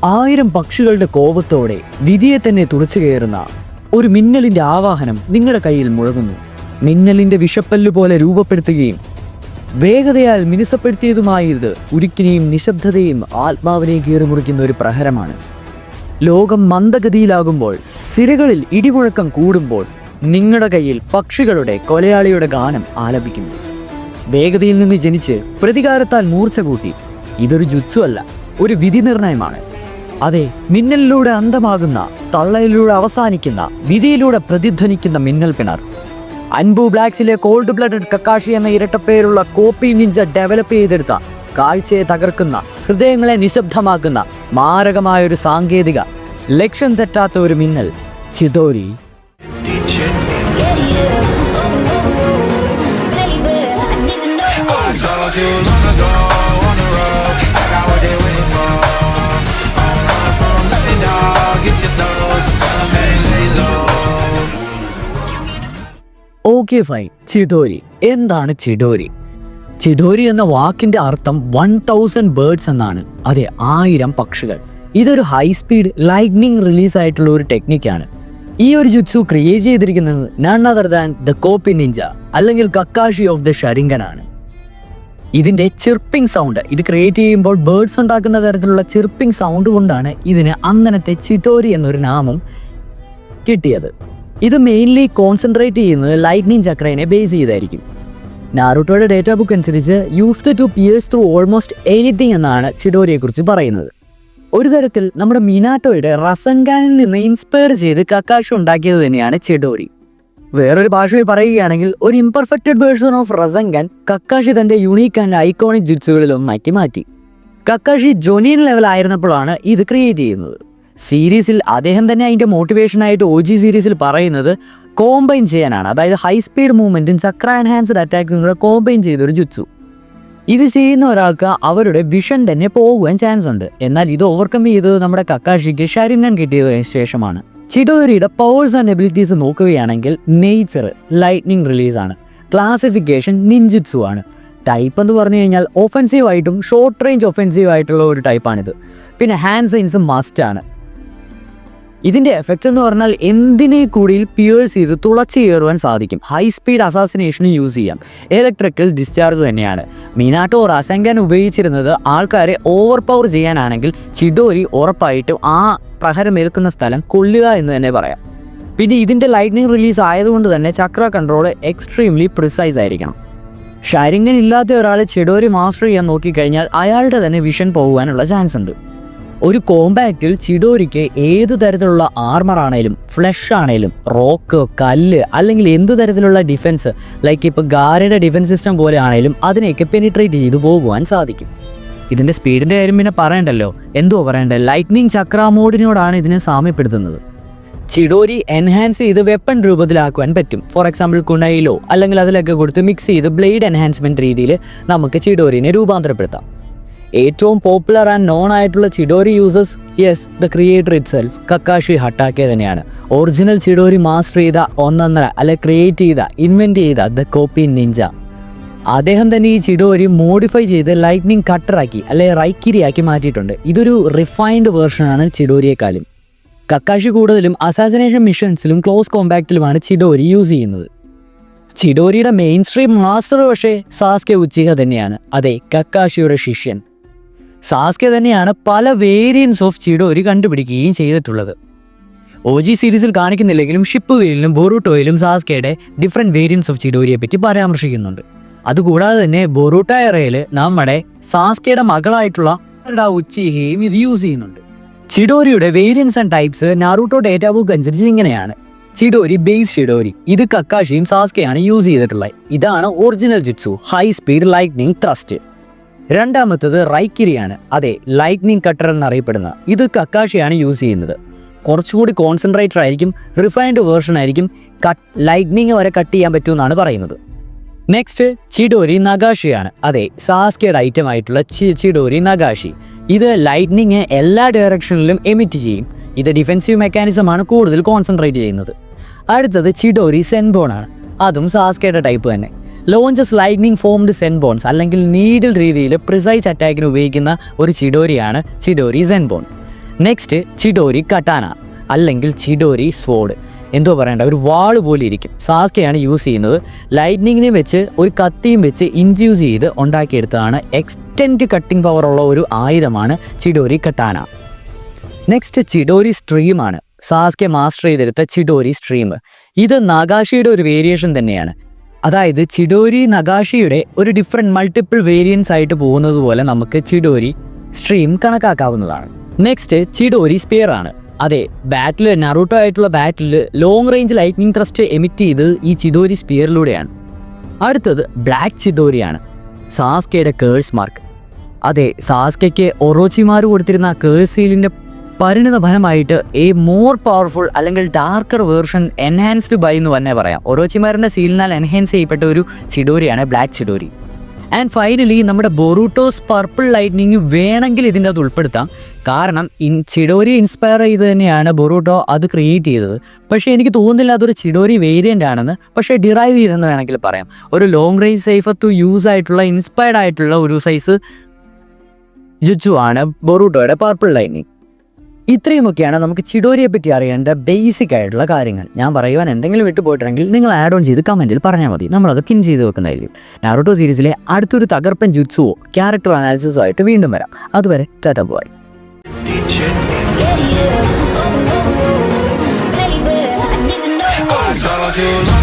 1000 പക്ഷികളുടെ കോപത്തോടെ വിധിയെ തന്നെ തുളച്ചു കയറുന്ന ഒരു മിന്നലിന്റെ ആവാഹനം നിങ്ങളുടെ കയ്യിൽ മുഴങ്ങുന്നു. മിന്നലിന്റെ വിഷപ്പല്ലു പോലെ രൂപപ്പെടുത്തുകയും വേഗതയാൽ മിനുസപ്പെടുത്തിയതുമായ ഇത് ഉരുക്കിനെയും നിശബ്ദതയും ആത്മാവിനെയും കീറിമുറിക്കുന്ന ഒരു പ്രഹരമാണ്. ലോകം മന്ദഗതിയിലാകുമ്പോൾ, സിരകളിൽ ഇടിമുഴക്കം കൂടുമ്പോൾ നിങ്ങളുടെ കയ്യിൽ പക്ഷികളുടെ കൊലയാളിയുടെ ഗാനം ആലപിക്കുന്നു. വേഗതയിൽ നിന്ന് ജനിച്ച് പ്രതികാരത്താൽ മൂർച്ച കൂട്ടി. ഇതൊരു ജുത്സു അല്ല, ഒരു വിധി നിർണയമാണ്. അതെ, മിന്നലിലൂടെ അന്തമാകുന്ന, തള്ളലിലൂടെ അവസാനിക്കുന്ന, വിധിയിലൂടെ പ്രതിധ്വനിക്കുന്ന മിന്നൽ പിണർ. അൻബു ബ്ലാക്സിലെ കോൾഡ് ബ്ലഡഡ് കക്കാഷി എന്ന ഇരട്ടപ്പേരുള്ള കോപ്പി നിഞ്ച ഡെവലപ്പ് ചെയ്തെടുത്ത, കാഴ്ചയെ തകർക്കുന്ന, ഹൃദയങ്ങളെ നിശബ്ദമാക്കുന്ന മാരകമായൊരു സാങ്കേതിക, ലക്ഷ്യം തെറ്റാത്ത ഒരു മിന്നൽ, ചിദോരി. Okay fine, ചിഡോരി. എന്താണ് ചിഡോരി? ചിഡോരി എന്ന വാക്കിന്റെ അർത്ഥം 1000 ബേർഡ്സ് എന്നാണ്. അതെ, 1000 പക്ഷികൾ. ഇതൊരു ഹൈ സ്പീഡ് ലൈറ്റ്നിങ് റിലീസ് ആയിട്ടുള്ള ഒരു ടെക്നിക്കാണ്. ഈ ഒരു ജുത്സു ക്രിയേറ്റ് ചെയ്തിരിക്കുന്നത് none other than the copy Ninja അല്ലെങ്കിൽ കക്കാഷി ഓഫ് ദ ഷരിങ്കൻ ആണ്. ഇതിന്റെ ചിർപ്പിംഗ് സൗണ്ട്, ഇത് ക്രിയേറ്റ് ചെയ്യുമ്പോൾ ബേർഡ്സ് ഉണ്ടാക്കുന്ന തരത്തിലുള്ള ചിർപ്പിംഗ് സൗണ്ട് കൊണ്ടാണ് ഇതിന് അന്നത്തെ ചിഡോരി എന്നൊരു നാമം കിട്ടിയത്. ഇത് മെയിൻലി കോൺസെൻട്രേറ്റ് ചെയ്യുന്നത് ലൈറ്റ്നിങ് ചക്രനെ ബേസ് ചെയ്തായിരിക്കും. നാരുട്ടോയുടെ ഡേറ്റാ ബുക്ക് അനുസരിച്ച് used to pierce through almost anything എന്നാണ് ചിഡോരിയെ കുറിച്ച് പറയുന്നത്. ഒരു തരത്തിൽ നമ്മുടെ മിനാട്ടോയുടെ റസൻഗാനിൽ നിന്ന് ഇൻസ്പയർ ചെയ്ത് കക്കാഷി ഉണ്ടാക്കിയത് തന്നെയാണ് ചിഡോരി. വേറൊരു ഭാഷയിൽ പറയുകയാണെങ്കിൽ ഒരു ഇംപെർഫെക്റ്റഡ് വേർഷൻ ഓഫ് റസൻഗാൻ കക്കാഷി തന്റെ യുണീക്ക് ആൻഡ് ഐക്കോണിക് ജുത്സുകളിലൊന്നാക്കി മാറ്റി. കക്കാഷി ജൊനിയൻ ലെവൽ ആയിരുന്നപ്പോഴാണ് ഇത് ക്രിയേറ്റ് ചെയ്യുന്നത്. സീരീസിൽ അദ്ദേഹം തന്നെ അതിൻ്റെ മോട്ടിവേഷനായിട്ട് OG സീരീസിൽ പറയുന്നത് കോമ്പൈൻ ചെയ്യാനാണ്. അതായത് ഹൈ സ്പീഡ് മൂവ്മെൻറ്റും ചക്ര എൻഹാൻസ്ഡ് അറ്റാക്കും കൂടെ കോമ്പൈൻ ചെയ്തൊരു ജുത്സു. ഇത് ചെയ്യുന്ന ഒരാൾക്ക് അവരുടെ വിഷൻ തന്നെ പോകുവാൻ ചാൻസ് ഉണ്ട്. എന്നാൽ ഇത് ഓവർകം ചെയ്തത് നമ്മുടെ കക്കാഷിക്ക് ഷരിങ്കൻ കിട്ടിയതിനു ശേഷമാണ്. ചിഡോരിയുടെ പവേഴ്സ് ആൻഡ് എബിലിറ്റീസ് നോക്കുകയാണെങ്കിൽ നേച്ചർ ലൈറ്റ്നിങ് റിലീസാണ്, ക്ലാസിഫിക്കേഷൻ നിൻജുത്സു ആണ്, ടൈപ്പ് എന്ന് പറഞ്ഞു കഴിഞ്ഞാൽ ഒഫെൻസീവ് ആയിട്ടും ഷോർട്ട് റേഞ്ച് ഒഫെൻസീവ് ആയിട്ടുള്ള ഒരു ടൈപ്പാണിത്. പിന്നെ ഹാൻഡ് സൈൻസ് മസ്റ്റ് ആണ്. ഇതിൻ്റെ എഫക്റ്റ് എന്ന് പറഞ്ഞാൽ എന്തിനെ കൂടി പിയേഴ്സ് ചെയ്ത് തുളച്ചു കയറുവാൻ സാധിക്കും. ഹൈ സ്പീഡ് അസാസിനേഷന് യൂസ് ചെയ്യാം. ഇലക്ട്രിക്കൽ ഡിസ്ചാർജ് തന്നെയാണ്. മിനാട്ടോ റസൻഗാൻ ഉപയോഗിച്ചിരുന്നത് ആൾക്കാരെ ഓവർ പവർ ചെയ്യാനാണെങ്കിൽ ചിഡോരി ഉറപ്പായിട്ടും ആ പ്രഹരമേൽക്കുന്ന സ്ഥലം കൊള്ളുക എന്ന് തന്നെ പറയാം. പിന്നെ ഇതിൻ്റെ ലൈറ്റ്നിങ് റിലീസ് ആയതുകൊണ്ട് തന്നെ ചക്ര കൺട്രോൾ എക്സ്ട്രീംലി പ്രിസൈസ് ആയിരിക്കണം. ഷരിങ്കൻ ഇല്ലാത്ത ഒരാൾ ചിഡോരി മാസ്റ്റർ ചെയ്യാൻ നോക്കിക്കഴിഞ്ഞാൽ അയാളുടെ തന്നെ വിഷൻ പോകുവാനുള്ള ചാൻസ് ഉണ്ട്. ഒരു കോമ്പാക്റ്റിൽ ചിഡോരിക്ക് ഏത് തരത്തിലുള്ള ആർമർ ആണേലും, ഫ്ലഷ് ആണേലും, റോക്ക്, കല്ല് അല്ലെങ്കിൽ എന്ത് തരത്തിലുള്ള ഡിഫൻസ്, ലൈക്ക് ഇപ്പോൾ ഗാരയുടെ ഡിഫൻസ് സിസ്റ്റം പോലെ ആണേലും അതിനെയൊക്കെ പെനിട്രേറ്റ് ചെയ്തു പോകുവാൻ സാധിക്കും. ഇതിൻ്റെ സ്പീഡിൻ്റെ കാര്യം പിന്നെ പറയണ്ടല്ലോ, എന്തോ പറയണ്ടേ, ലൈറ്റ്നിങ് ചക്ര മോഡിനോടാണ് ഇതിനെ സാമ്യപ്പെടുത്തുന്നത്. ചിഡോരി എൻഹാൻസ് ചെയ്ത് വെപ്പൺ രൂപത്തിലാക്കുവാൻ പറ്റും. ഫോർ എക്സാമ്പിൾ കുണയിലോ അല്ലെങ്കിൽ അതിലൊക്കെ കൊടുത്ത് മിക്സ് ചെയ്ത് ബ്ലേഡ് എൻഹാൻസ്മെൻറ്റ് രീതിയിൽ നമുക്ക് ചിഡോരിനെ രൂപാന്തരപ്പെടുത്താം. ഏറ്റവും പോപ്പുലർ ആൻഡ് നോൺ ആയിട്ടുള്ള Chidori users, yes, the creator itself Kakashi Hatake തന്നെയാണ്. ഒറിജിനൽ ചിഡോരി മാസ്റ്റർ ചെയ്ത ഒന്നൊന്നര അല്ലെ ക്രിയേറ്റ് ചെയ്ത ഇൻവെൻറ്റ് ചെയ്ത ദ കോപ്പി നിഞ്ച. അദ്ദേഹം തന്നെ ഈ ചിഡോരി മോഡിഫൈ ചെയ്ത് ലൈറ്റ്നിങ് കട്ടറാക്കി അല്ലെ റൈക്കിരിയാക്കി മാറ്റിയിട്ടുണ്ട്. ഇതൊരു റിഫൈൻഡ് വേർഷനാണ് ചിഡോരിയെക്കാളും. കക്കാഷി കൂടുതലും അസാസിനേഷൻ മിഷൻസിലും ക്ലോസ് കോമ്പാക്റ്റിലുമാണ് ചിഡോരി യൂസ് ചെയ്യുന്നത്. ചിഡോരിയുടെ മെയിൻ സ്ട്രീം മാസ്റ്റർ പക്ഷേ സാസ്കെ ഉച്ചിഹ തന്നെയാണ്. അതെ, കക്കാഷിയുടെ ശിഷ്യൻ. സാസ്കെ തന്നെയാണ് പല വേരിയൻസ് ഓഫ് ചിഡോരി കണ്ടുപിടിക്കുകയും ചെയ്തിട്ടുള്ളത്. OG സീരീസിൽ കാണിക്കുന്നില്ലെങ്കിലും ഷിപ്പുവേലിലും ബൊറൂട്ടോയിലും സാസ്കയുടെ ഡിഫറെൻറ്റ് വേരിയൻസ് ഓഫ് ചിഡോരിയെ പറ്റി പരാമർശിക്കുന്നുണ്ട്. അതുകൂടാതെ തന്നെ ബൊറൂട്ട എറയിൽ നമ്മുടെ സാസ്കയുടെ മകളായിട്ടുള്ള ഉച്ചിഹയും ഇത് യൂസ് ചെയ്യുന്നുണ്ട്. ചിഡോരിയുടെ variance and types Naruto data book അനുസരിച്ച് ഇങ്ങനെയാണ്. ചിഡോരി ബേസ് ചിഡോരി, ഇത് കക്കാഷിയും സാസ്കയാണ് യൂസ് ചെയ്തിട്ടുള്ളത്. ഇതാണ് original jutsu, high speed lightning thrust. രണ്ടാമത്തത് റൈക്കിരിയാണ്. അതെ, ലൈറ്റ്നിങ് കട്ടർ എന്നറിയപ്പെടുന്ന ഇത് കക്കാഷിയാണ് യൂസ് ചെയ്യുന്നത്. കുറച്ചുകൂടി കോൺസെൻട്രേറ്റർ ആയിരിക്കും, റിഫൈൻഡ് വേർഷൻ ആയിരിക്കും, ലൈറ്റ്നിങ് വരെ കട്ട് ചെയ്യാൻ പറ്റുമെന്നാണ് പറയുന്നത്. നെക്സ്റ്റ് ചിഡോരി നഗാഷിയാണ്. അതെ, സാസ്കയുടെ ഐറ്റം ആയിട്ടുള്ള ചിഡോരി നഗാഷി. ഇത് ലൈറ്റ്നിങ് എല്ലാ ഡയറക്ഷനിലും എമിറ്റ് ചെയ്യും. ഇത് ഡിഫെൻസീവ് മെക്കാനിസമാണ് കൂടുതൽ കോൺസെൻട്രേറ്റ് ചെയ്യുന്നത്. അടുത്തത് ചിഡോരി സെൻബോൺ ആണ്. അതും സാസ്കയുടെ ടൈപ്പ് തന്നെ. ലോഞ്ചസ് ലൈറ്റ്നിങ് ഫോംഡ് സെൻബോൺസ് അല്ലെങ്കിൽ നീഡിൽ രീതിയിൽ പ്രിസൈസ് അറ്റാക്കിന് ഉപയോഗിക്കുന്ന ഒരു ചിഡോരിയാണ് ചിഡോരി സെൻബോൺ. നെക്സ്റ്റ് ചിഡോരി കട്ടാന അല്ലെങ്കിൽ ചിഡോരി സ്വോർഡ്. എന്തോ പറയണ്ട, ഒരു വാള് പോലെ ഇരിക്കും. സാസ്കെയാണ് യൂസ് ചെയ്യുന്നത്. ലൈറ്റ്നിങ്ങിനെ വെച്ച് ഒരു കത്തിയും വെച്ച് ഇൻഫ്യൂസ് ചെയ്ത് ഉണ്ടാക്കിയെടുത്തതാണ്. എക്സ്റ്റെൻറ്റ് കട്ടിംഗ് പവറുള്ള ഒരു ആയുധമാണ് ചിഡോരി കട്ടാന. നെക്സ്റ്റ് ചിഡോരി സ്ട്രീമാണ്. സാസ്കെ മാസ്റ്റർ ചെയ്തെടുത്ത ചിഡോരി സ്ട്രീം. ഇത് നഗാഷിയുടെ ഒരു വേരിയേഷൻ തന്നെയാണ്. അതായത് ചിഡോരി നഗാഷിയുടെ ഒരു ഡിഫറെൻറ്റ് മൾട്ടിപ്പിൾ വേരിയൻസ് ആയിട്ട് പോകുന്നത് പോലെ നമുക്ക് ചിഡോരി സ്ട്രീം കണക്കാക്കാവുന്നതാണ്. നെക്സ്റ്റ് ചിഡോരി സ്പിയർ ആണ്. അതെ, ബാറ്റിൽ നറൂട്ടോ ആയിട്ടുള്ള battle long range lightning thrust emit ചെയ്ത് ഈ ചിഡോരി സ്പിയറിലൂടെയാണ്. അടുത്തത് ബ്ലാക്ക് ചിഡോരിയാണ്, സാസ്കെയുടെ കേഴ്സ് മാർക്ക്. അതെ, സാസ്കെക്ക് ഒറോച്ചിമാർ കൊടുത്തിരുന്ന കേഴ്സ് സീലിൻ്റെ പരിണിത ഫലമായിട്ട് എ മോർ പവർഫുൾ അല്ലെങ്കിൽ ഡാർക്കർ വേർഷൻ എൻഹാൻസ്ഡ് ബൈ എന്ന് തന്നെ പറയാം. ഒറോച്ചിമാരുടെ സീലിനാൽ എൻഹാൻസ് ചെയ്യപ്പെട്ട ഒരു ചിഡോരിയാണ് ബ്ലാക്ക് ചിഡോരി. ആൻഡ് ഫൈനലി നമ്മുടെ ബൊറൂട്ടോസ് പർപ്പിൾ ലൈറ്റ്നിങ് വേണമെങ്കിൽ ഇതിൻ്റെ അത് ഉൾപ്പെടുത്താം. കാരണം ചിഡോരി ഇൻസ്പയർ ചെയ്ത് തന്നെയാണ് ബൊറൂട്ടോ അത് ക്രിയേറ്റ് ചെയ്തത്. പക്ഷേ എനിക്ക് തോന്നുന്നില്ല അതൊരു ചിഡോരി വേരിയൻ്റ് ആണെന്ന്. പക്ഷേ ഡിറൈവ് ചെയ്തെന്ന് വേണമെങ്കിൽ പറയാം. ഒരു long range safer to use ആയിട്ടുള്ള ഇൻസ്പയർഡ് ആയിട്ടുള്ള ഒരു സൈസ് ജുജു ആണ് ബൊറൂട്ടോയുടെ പർപ്പിൾ ലൈറ്റ്നിങ്. ഇത്രയുമൊക്കെയാണ് നമുക്ക് ചിഡോരിയെ പറ്റി അറിയേണ്ട ബേസിക് ആയിട്ടുള്ള കാര്യങ്ങൾ. ഞാൻ പറയുവാൻ എന്തെങ്കിലും വിട്ടുപോയിട്ടുണ്ടെങ്കിൽ നിങ്ങൾ ആഡ് ഓൺ ചെയ്ത് കമൻറ്റിൽ പറഞ്ഞാൽ മതി, നമ്മളത് പിൻ ചെയ്ത് വെക്കുന്നതായിരിക്കും. നാരുട്ടോ സീരീസിലെ അടുത്തൊരു തകർപ്പൻ ജുത്സുവോ ക്യാരക്ടർ അനാലിസിസോ ആയിട്ട് വീണ്ടും വരാം. അതുവരെ ടാറ്റ ബോയ്. Too long